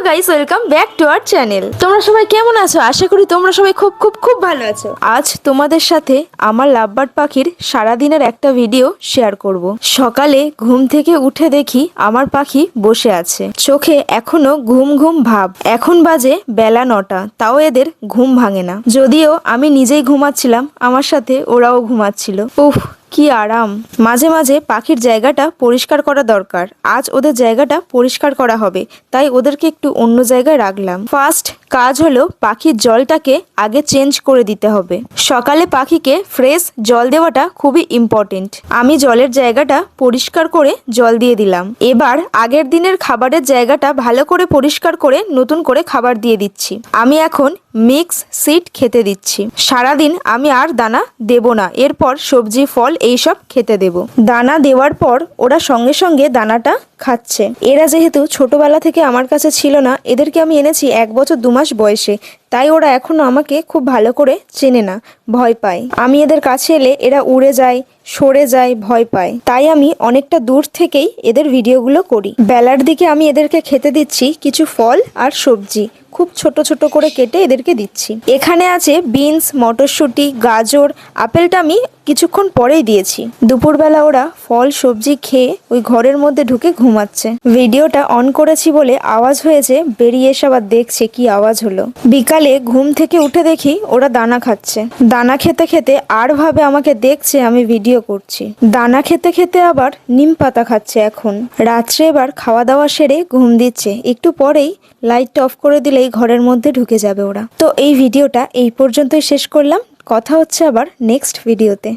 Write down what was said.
Guys, welcome back to our channel. তোমরা সবাই কেমন আছো? আশা করি তোমরা সবাই খুব খুব খুব ভালো আছো। আজ তোমাদের সাথে আমার লাভবার্ড পাখির সারাদিনের একটা ভিডিও শেয়ার করব। সকালে ঘুম থেকে উঠে দেখি আমার পাখি বসে আছে, চোখে এখনো ঘুম ঘুম ভাব। এখন বাজে বেলা 9টা, তাও এদের ঘুম ভাঙে না। যদিও আমি নিজেই ঘুমাচ্ছিলাম, আমার সাথে ওরাও ঘুমাচ্ছিল। উফ, কি আরাম। মাঝে মাঝে পাখির জায়গাটা পরিষ্কার করা দরকার। আজ ওদের জায়গাটা পরিষ্কার করা হবে, তাই ওদেরকে একটু অন্য জায়গায় রাখলাম। ফার্স্ট কাজ হলো পাখির জলটাকে আগে চেঞ্জ করে দিতে হবে। সকালে পাখিকে ফ্রেশ জল দেওয়াটা খুবই ইম্পর্টেন্ট। আমি জলের জায়গাটা পরিষ্কার করে জল দিয়ে দিলাম। এবার আগের দিনের খাবারের জায়গাটা ভালো করে পরিষ্কার করে নতুন করে খাবার দিয়ে দিচ্ছি। আমি এখন মিক্স সিড খেতে দিচ্ছি। সারাদিন আমি আর দানা দেব না, এরপর সবজি ফল এইসব খেতে দেব। দানা দেওয়ার পর ওরা সঙ্গে সঙ্গে দানাটা খাচ্ছে। এরা যেহেতু ছোটবেলা থেকে আমার কাছে ছিল না, এদেরকে আমি এনেছি 1 বছর 2 মাস বয়সে, তাই ওরা এখনো আমাকে খুব ভালো করে চেনে না, ভয় পায়। আমি এদের কাছে এলে এরা উড়ে যায়, সরে যায়, ভয় পায়। তাই আমি অনেকটা দূর থেকেই এদের ভিডিওগুলো করি। বেলার দিকে আমি এদেরকে খেতে দিচ্ছি কিছু ফল আর সবজি, খুব ছোট ছোট করে কেটে এদেরকে দিচ্ছি। এখানে আছে বিনস, মটরশুঁটি, গাজর, আপেলটা আমি কিছুক্ষণ পরেই দিয়েছি। দুপুরবেলা ওরা ফল সবজি খেয়ে ওই ঘরের মধ্যে ঢুকে ঘুমাচ্ছে। ভিডিওটা অন করেছি বলে আওয়াজ হয়েছে, বেরিয়ে এসে আবার দেখছে কি আওয়াজ হলো। বিকালে ঘুম থেকে উঠে দেখি ওরা দানা খাচ্ছে। দানা খেতে খেতে আর ভাবে আমাকে দেখছে আমি ভিডিও করছি। দানা খেতে খেতে আবার নিম পাতা খাচ্ছে। এখন রাত্রে এবার খাওয়া দাওয়া সেরে ঘুম দিচ্ছে। একটু পরেই লাইটটা অফ করে দিলেই ঘরের মধ্যে ঢুকে যাবে ওরা। তো এই ভিডিওটা এই পর্যন্তই শেষ করলাম। কথা হচ্ছে আবার নেক্সট ভিডিওতে।